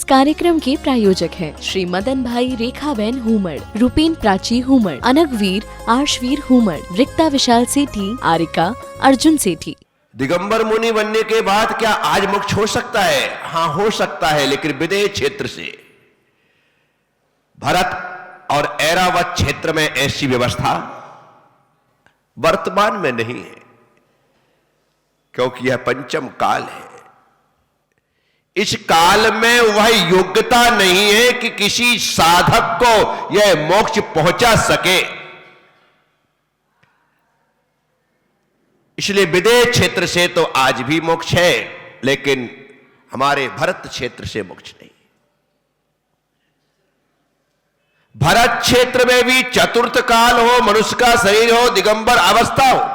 कार्यक्रम के प्रायोजक हैं श्री मदन भाई रेखाबेन हुमड़, रूपेन प्राची हुमड़, अनगवीर आर्शवीर हुमड़, रिक्ता विशाल सेठी, आरिका अर्जुन सेठी। दिगंबर मुनि बनने के बाद क्या आज मोक्ष हो सकता है? हां, हो सकता है, लेकिन विदेह क्षेत्र से। भरत और ऐरावत क्षेत्र में ऐसी व्यवस्था वर्तमान में नहीं है, क्योंकि यह पंचम काल है। इस काल में वह योग्यता नहीं है कि किसी साधक को यह मोक्ष पहुंचा सके। इसलिए विदेह क्षेत्र से तो आज भी मोक्ष है, लेकिन हमारे भरत क्षेत्र से मोक्ष नहीं। भरत क्षेत्र में भी चतुर्थ काल हो, मनुष्य का शरीर हो, दिगंबर अवस्था हो,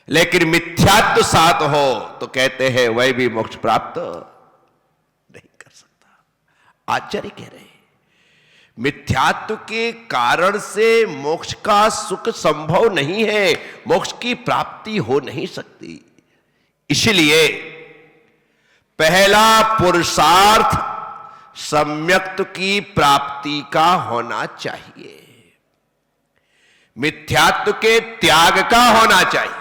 लेकिन मिथ्यात्व साथ हो तो कहते हैं वह भी मोक्ष प्राप्त नहीं कर सकता। आचार्य कह रहे हैं मिथ्यात्व के कारण से मोक्ष का सुख संभव नहीं है, मोक्ष की प्राप्ति हो नहीं सकती। इसलिए पहला पुरुषार्थ सम्यक्त्व की प्राप्ति का होना चाहिए, मिथ्यात्व के त्याग का होना चाहिए।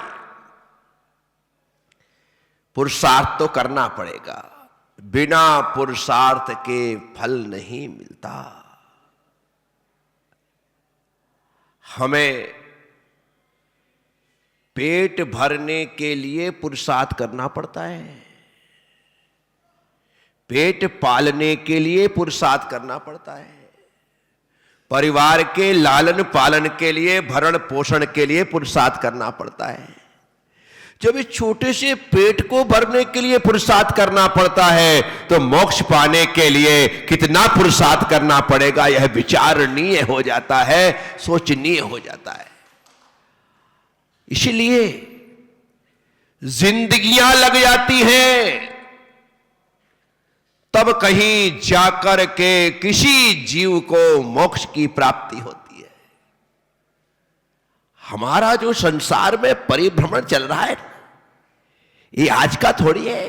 पुरुषार्थ तो करना पड़ेगा, बिना पुरुषार्थ के फल नहीं मिलता। हमें पेट भरने के लिए पुरुषार्थ करना पड़ता है, पेट पालने के लिए पुरुषार्थ करना पड़ता है, परिवार के लालन पालन के लिए, भरण पोषण के लिए पुरुषार्थ करना पड़ता है। जब इस छोटे से पेट को भरने के लिए पुरुषार्थ करना पड़ता है, तो मोक्ष पाने के लिए कितना पुरुषार्थ करना पड़ेगा, यह विचारणीय हो जाता है, सोचनीय हो जाता है। इसलिए जिंदगियां लग जाती हैं, तब कहीं जाकर के किसी जीव को मोक्ष की प्राप्ति होती है। हमारा जो संसार में परिभ्रमण चल रहा है, ये आज का थोड़ी है।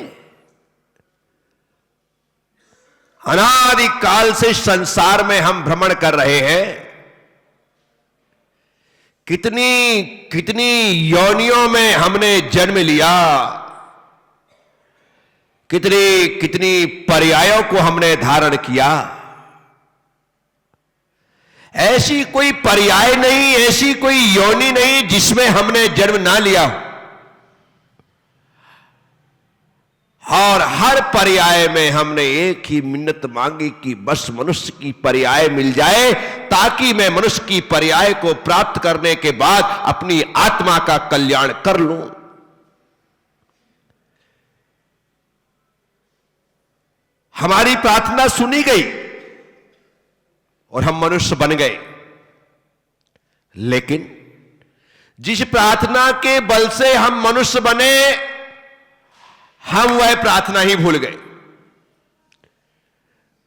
अनादि काल से संसार में हम भ्रमण कर रहे हैं। कितनी कितनी योनियों में हमने जन्म लिया, कितनी कितनी पर्यायों को हमने धारण किया। ऐसी कोई पर्याय नहीं, ऐसी कोई योनि नहीं जिसमें हमने जन्म ना लिया। और हर पर्याय में हमने एक ही मिन्नत मांगी कि बस मनुष्य की पर्याय मिल जाए, ताकि मैं मनुष्य की पर्याय को प्राप्त करने के बाद अपनी आत्मा का कल्याण कर लूं। हमारी प्रार्थना सुनी गई और हम मनुष्य बन गए, लेकिन जिस प्रार्थना के बल से हम मनुष्य बने, हम वह प्रार्थना ही भूल गए।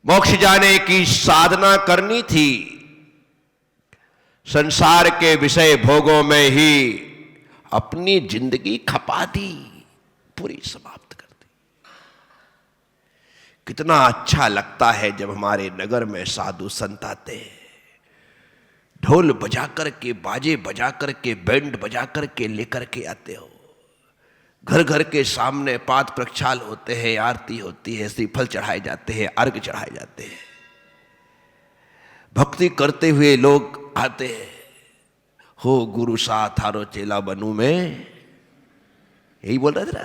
मोक्ष जाने की साधना करनी थी, संसार के विषय भोगों में ही अपनी जिंदगी खपा दी, पूरी समाप्त कर दी। कितना अच्छा लगता है जब हमारे नगर में साधु संत आते हैं, ढोल बजा करके, बाजे बजा करके, बैंड बजा करके लेकर के आते हो। घर घर के सामने पाद प्रक्षाल होते हैं, आरती होती है, श्रीफल चढ़ाए जाते हैं, अर्घ चढ़ाए जाते हैं। भक्ति करते हुए लोग आते हैं, हो गुरु सा थारो चेला बनू में, यही बोल रहे थे ना।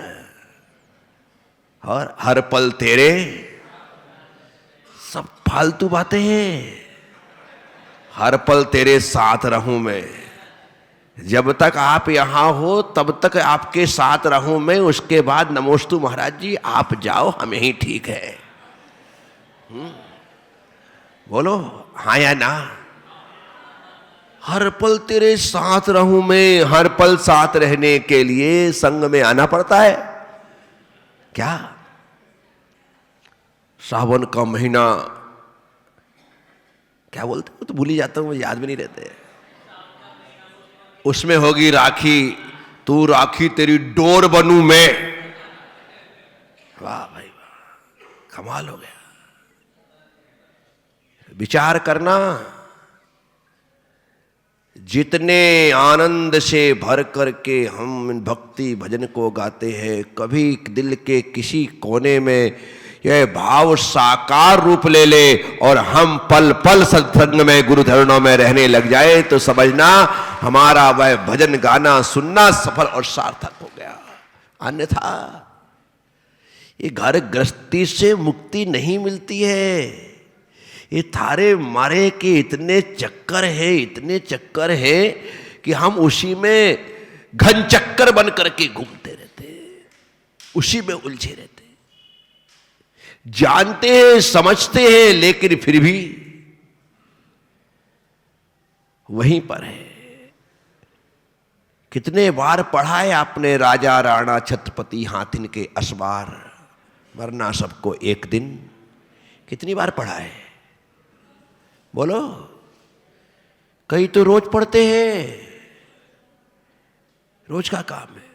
और हर पल तेरे, सब फालतू बातें हैं। हर पल तेरे साथ रहूं मैं, जब तक आप यहां हो तब तक आपके साथ रहूं मैं, उसके बाद नमोस्तु महाराज जी आप जाओ, हम यहीं ठीक है। बोलो हाँ या ना। हर पल तेरे साथ रहूं मैं, हर पल साथ रहने के लिए संग में आना पड़ता है क्या? सावन का महीना क्या बोलते हो, तो भूल ही जाता हूं, मुझे याद भी नहीं रहते। उसमें होगी राखी, तू राखी तेरी डोर बनूं मैं। वाह भाई वाह, कमाल हो गया। विचार करना, जितने आनंद से भर करके हम भक्ति भजन को गाते हैं, कभी दिल के किसी कोने में यह भाव साकार रूप ले ले और हम पल पल सत्संग में गुरु चरणों में रहने लग जाए तो समझना हमारा वह भजन गाना सुनना सफल और सार्थक हो गया। अन्यथा ये घर गृहस्थी से मुक्ति नहीं मिलती है। ये थारे मारे के इतने चक्कर है कि हम उसी में घन चक्कर बन करके घूमते रहते, उसी में उलझे रहते, जानते हैं समझते हैं लेकिन फिर भी वहीं पर है। कितने बार पढ़ा है आपने राजा राणा छत्रपति हाथिन के असवार, वरना सबको एक दिन, कितनी बार पढ़ा है बोलो? कई तो रोज पढ़ते हैं, रोज का काम है।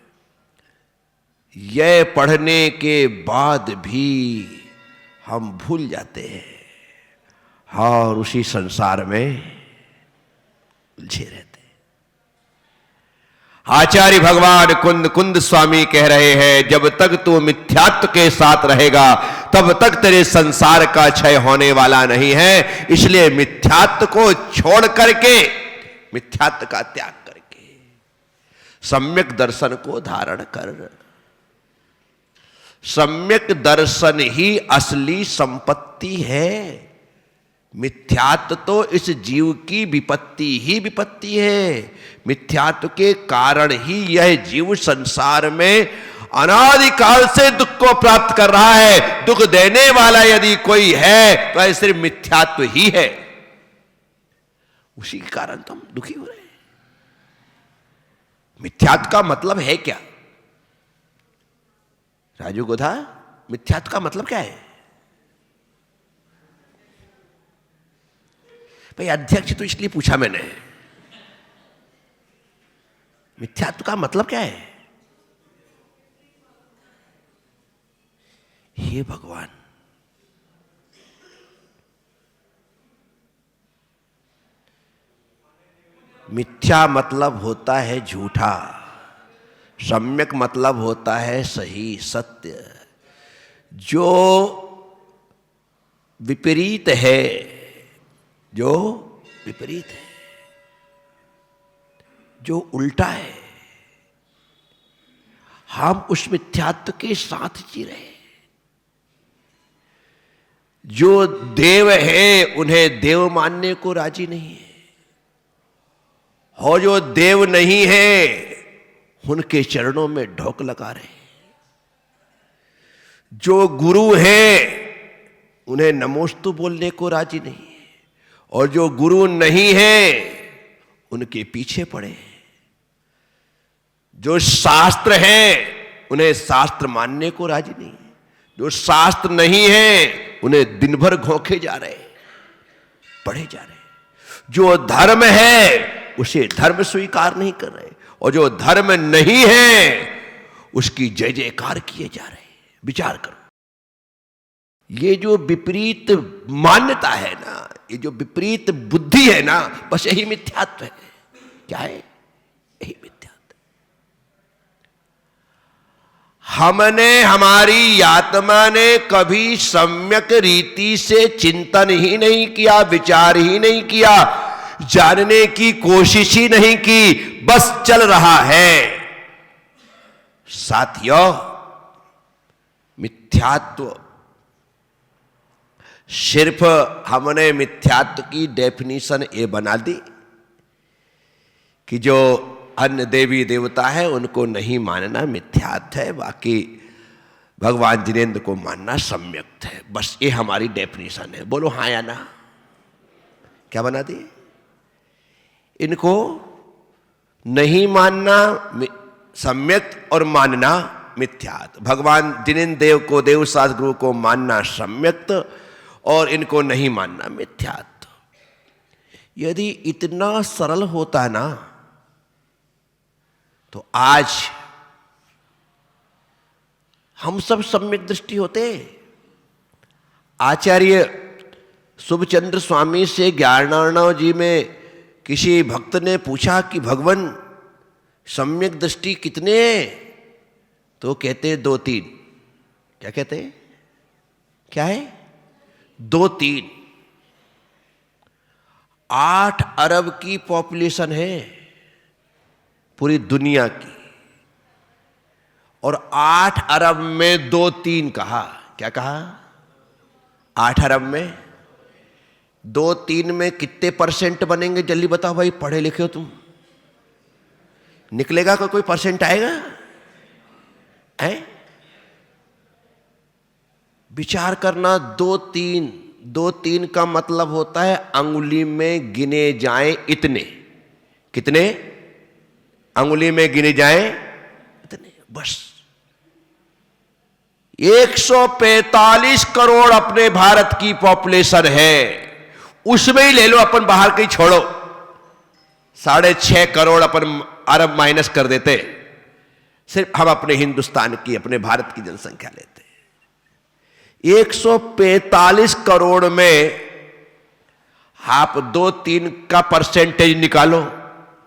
यह पढ़ने के बाद भी हम भूल जाते हैं और उसी संसार में उलझे रहते हैं। आचार्य भगवान कुंद कुंद स्वामी कह रहे हैं, जब तक तू मिथ्यात्व के साथ रहेगा तब तक तेरे संसार का क्षय होने वाला नहीं है। इसलिए मिथ्यात्व को छोड़ करके, मिथ्यात्व का त्याग करके सम्यक दर्शन को धारण कर। सम्यक दर्शन ही असली संपत्ति है। मिथ्यात्व तो इस जीव की विपत्ति ही विपत्ति है। मिथ्यात्व के कारण ही यह जीव संसार में अनादिकाल से दुख को प्राप्त कर रहा है। दुख देने वाला यदि कोई है तो सिर्फ मिथ्यात्व ही है। उसी के कारण तो हम दुखी हो रहे हैं। मिथ्यात्व का मतलब है क्या? राजू गोधा, मिथ्यात्व का मतलब क्या है? भाई अध्यक्ष तो इसलिए पूछा मैंने, मिथ्यात्व का मतलब क्या है? हे भगवान, मिथ्या मतलब होता है झूठा, सम्यक मतलब होता है सही सत्य। जो विपरीत है, जो विपरीत है, जो उल्टा है, हम उस मिथ्यात्व के साथ जी रहे। जो देव है उन्हें देव मानने को राजी नहीं है, और जो देव नहीं है उनके चरणों में ढोक लगा रहे हैं। जो गुरु है उन्हें नमोस्तु बोलने को राजी नहीं है, और जो गुरु नहीं है उनके पीछे पड़े हैं। जो शास्त्र है उन्हें शास्त्र मानने को राजी नहीं है, जो शास्त्र नहीं है उन्हें दिन भर घोंके जा रहे, पढ़े जा रहे। जो धर्म है उसे धर्म स्वीकार नहीं कर रहे, और जो धर्म नहीं है उसकी जय जयकार किए जा रहे। विचार करो, ये जो विपरीत मान्यता है ना, ये जो विपरीत बुद्धि है ना, बस यही मिथ्यात्व है। क्या है? यही मिथ्यात्व। हमने, हमारी आत्मा ने कभी सम्यक रीति से चिंतन ही नहीं किया, विचार ही नहीं किया, जानने की कोशिश ही नहीं की, बस चल रहा है। साथियों, मिथ्यात्व सिर्फ हमने मिथ्यात्व की डेफिनेशन ये बना दी कि जो अन्य देवी देवता है उनको नहीं मानना मिथ्यात्व है, बाकी भगवान जिनेंद्र को मानना सम्यक है। बस ये हमारी डेफिनेशन है। बोलो हाँ या ना? क्या बना दी? इनको नहीं मानना सम्यक और मानना मिथ्यात्व। भगवान जिनेंद्र देव को, देव शास्त्र गुरु को मानना सम्यक और इनको नहीं मानना मिथ्यात्व। यदि इतना सरल होता ना तो आज हम सब सम्यक दृष्टि होते। आचार्य शुभचंद्र स्वामी से ज्ञानार्णव जी में किसी भक्त ने पूछा कि भगवान सम्यक दृष्टि कितने हैं? तो कहते 2-3। क्या कहते हैं? क्या है? 2-3। 8 अरब की पॉपुलेशन है पूरी दुनिया की, और 8 अरब में 2-3 कहा। क्या कहा? 8 अरब में 2-3 में कितने परसेंट बनेंगे? जल्दी बताओ भाई, पढ़े लिखे हो तुम। निकलेगा कोई परसेंट आएगा? है? विचार करना। 2-3 का मतलब होता है अंगुली में गिने जाएं इतने। कितने? अंगुली में गिने जाएं इतने, बस। 145 करोड़ अपने भारत की पॉपुलेशन है, उसमें ही ले लो, अपन बाहर कहीं छोड़ो। 6.5 करोड़ अपन अरब माइनस कर देते, सिर्फ हम अपने हिंदुस्तान की, अपने भारत की जनसंख्या लेते। 145 करोड़ में आप 2-3 का परसेंटेज निकालो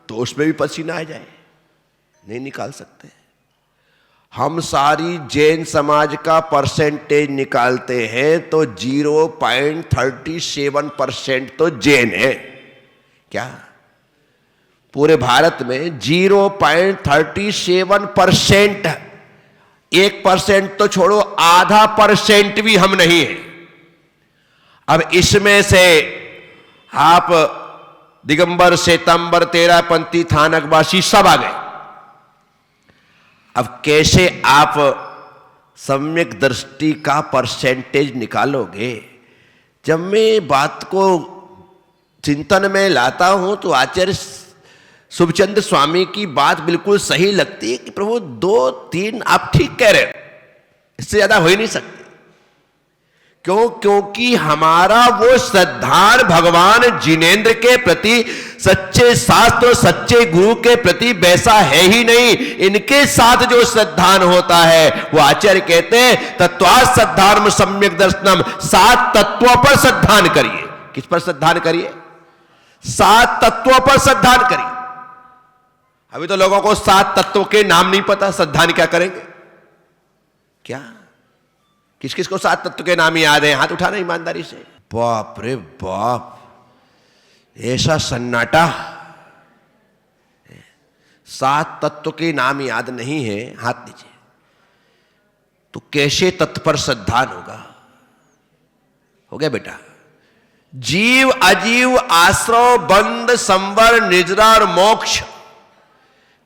तो उसमें भी पसीना आ जाए। नहीं निकाल सकते। हम सारी जैन समाज का परसेंटेज निकालते हैं तो 0.37% तो जैन है। क्या? पूरे भारत में 0.37%। 1% तो छोड़ो, 0.5% भी हम नहीं है। अब इसमें से आप दिगंबर, श्वेतांबर, तेरापंथी, थानकवासी सब आ गए। अब कैसे आप सम्यक दृष्टि का परसेंटेज निकालोगे? जब मैं बात को चिंतन में लाता हूं तो आचार्य शुभचंद्र स्वामी की बात बिल्कुल सही लगती है कि प्रभु 2-3 आप ठीक कह रहे हो, इससे ज्यादा हो ही नहीं सकते। क्यों? क्योंकि हमारा वो श्रद्धान भगवान जिनेंद्र के प्रति, सच्चे शास्त्र, सच्चे गुरु के प्रति वैसा है ही नहीं। इनके साथ जो श्रद्धान होता है वो आचार्य कहते हैं तत्वात् श्रद्धानम सम्यक दर्शनम। 7 तत्वों पर श्रद्धान करिए। किस पर श्रद्धान करिए? 7 तत्वों पर श्रद्धान करिए। अभी तो लोगों को 7 तत्वों के नाम नहीं पता, श्रद्धान क्या करेंगे? क्या किस किस को 7 तत्व के नाम याद है? हाथ उठाना ईमानदारी से। बाप रे बाप, ऐसा सन्नाटा। 7 तत्व के नाम याद नहीं है, हाथ नीचे। तो कैसे तत्व पर श्रद्धान होगा? हो गया बेटा। जीव, अजीव, आश्रव, बंध, संवर, निजरा और मोक्ष।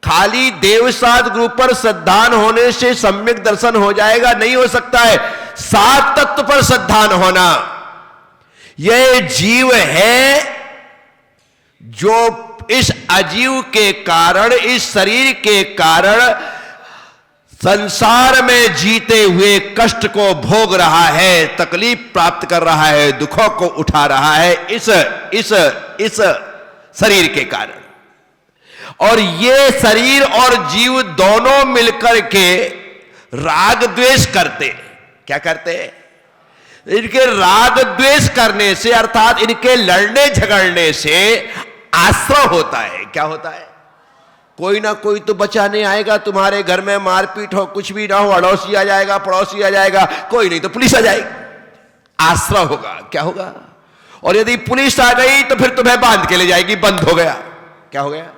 खाली देवसाद गुरु पर श्रद्धान होने से सम्यक दर्शन हो जाएगा? नहीं हो सकता है। 7 तत्व पर श्रद्धान होना। यह जीव है जो इस अजीव के कारण, इस शरीर के कारण संसार में जीते हुए कष्ट को भोग रहा है, तकलीफ प्राप्त कर रहा है, दुखों को उठा रहा है इस शरीर के कारण। और ये शरीर और जीव दोनों मिलकर के राग द्वेष करते। क्या करते? इनके राग द्वेष करने से, अर्थात इनके लड़ने झगड़ने से आश्रय होता है। क्या होता है? कोई ना कोई तो बचाने आएगा। तुम्हारे घर में मारपीट हो, कुछ भी ना हो, अड़ोसी आ जाएगा, पड़ोसी आ जाएगा, कोई नहीं तो पुलिस आ जाएगी। आश्रय होगा। क्या होगा? और यदि पुलिस आ गई तो फिर तुम्हें बांध के ले जाएगी। बंद हो गया। क्या हो गया?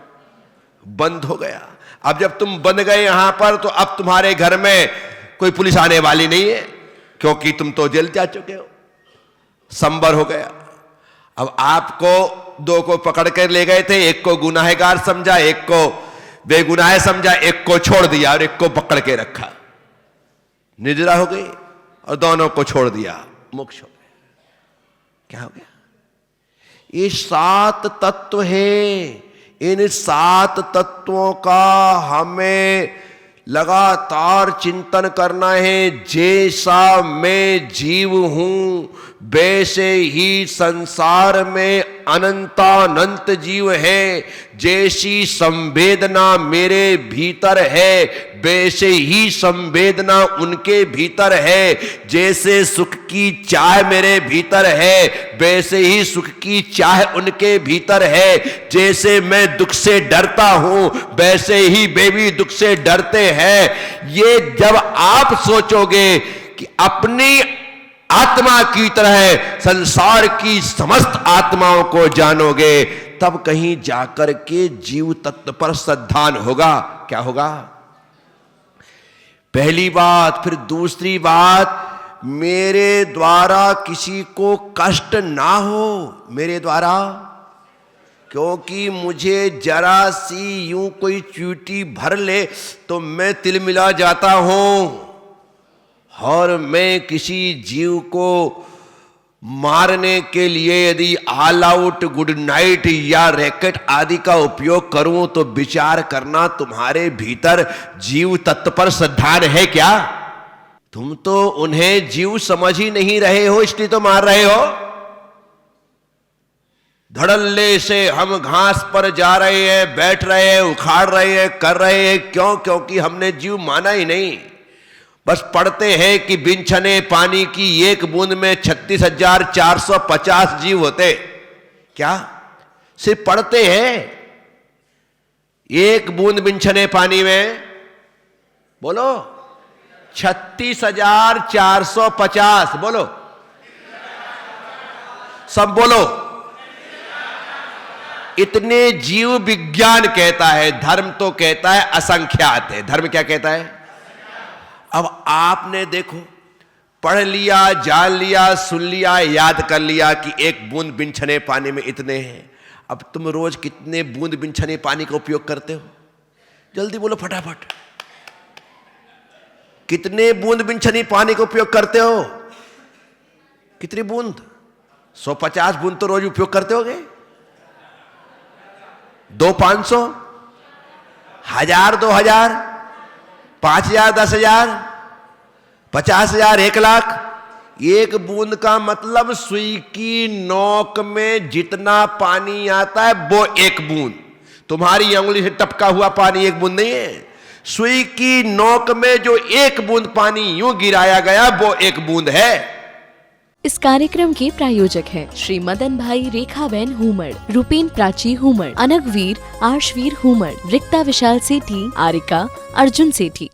बंद हो गया। अब जब तुम बंद गए यहां पर, तो अब तुम्हारे घर में कोई पुलिस आने वाली नहीं है, क्योंकि तुम तो जेल जा चुके हो। संबर हो गया। अब आपको 2 को पकड़ कर ले गए थे, एक को गुनाहगार समझा, एक को बेगुनाह समझा, एक को छोड़ दिया और एक को पकड़ के रखा। निजरा हो गई और दोनों को छोड़ दिया, मोक्ष हो गया। क्या हो गया? ये 7 तत्व है। इन 7 तत्वों का हमें लगातार चिंतन करना है। जैसा मैं जीव हूं वैसे ही संसार में अनंतानंत जीव हैं, जैसी संवेदना मेरे भीतर है वैसे ही संवेदना उनके भीतर है, जैसे सुख की चाह मेरे भीतर है वैसे ही सुख की चाह उनके भीतर है, जैसे मैं दुख से डरता हूं वैसे ही वे भी दुख से डरते हैं। ये जब आप सोचोगे कि अपनी आत्मा की तरह संसार की समस्त आत्माओं को जानोगे, तब कहीं जाकर के जीव तत्व पर श्रद्धान होगा। क्या होगा? पहली बात। फिर दूसरी बात, मेरे द्वारा किसी को कष्ट ना हो, मेरे द्वारा, क्योंकि मुझे जरा सी यूं कोई चींटी भर ले तो मैं तिलमिला जाता हूं, और मैं किसी जीव को मारने के लिए यदि ऑल आउट, गुड नाइट या रैकेट आदि का उपयोग करूं तो विचार करना तुम्हारे भीतर जीव तत्व पर श्रद्धान है क्या? तुम तो उन्हें जीव समझ ही नहीं रहे हो, इसलिए तो मार रहे हो। धड़ल्ले से हम घास पर जा रहे हैं, बैठ रहे हैं, उखाड़ रहे हैं, कर रहे हैं, क्यों? क्योंकि हमने जीव माना ही नहीं। बस पढ़ते हैं कि बिनछने पानी की एक बूंद में 36,450 जीव होते। क्या? सिर्फ पढ़ते हैं। एक बूंद बिनछने पानी में, बोलो, 36,450, बोलो, सब बोलो। इतने जीव विज्ञान कहता है, धर्म तो कहता है असंख्यात है। धर्म क्या कहता है? अब आपने देखो, पढ़ लिया, जान लिया, सुन लिया, याद कर लिया कि एक बूंद बिनछने पानी में इतने हैं। अब तुम रोज कितने बूंद बिनछने पानी का उपयोग करते हो? जल्दी बोलो फटाफट। कितने बूंद बिनछने पानी का उपयोग करते हो? कितनी बूंद? 150 बूंद तो रोज उपयोग करते होगे। 2, 500, 1000, 2000, 5000, 10,000, 50,000, 1,00,000। एक बूंद का मतलब सुई की नोक में जितना पानी आता है वो एक बूंद। तुम्हारी अंगुली से टपका हुआ पानी एक बूंद नहीं है। सुई की नोक में जो एक बूंद पानी यूं गिराया गया वो एक बूंद है। इस कार्यक्रम के प्रायोजक हैं श्री मदन भाई रेखाबेन हुमड़, रूपेन प्राची हुमड़, अनगवीर आर्शवीर हुमड़, रिक्ता विशाल सेठी, आरिका अर्जुन सेठी।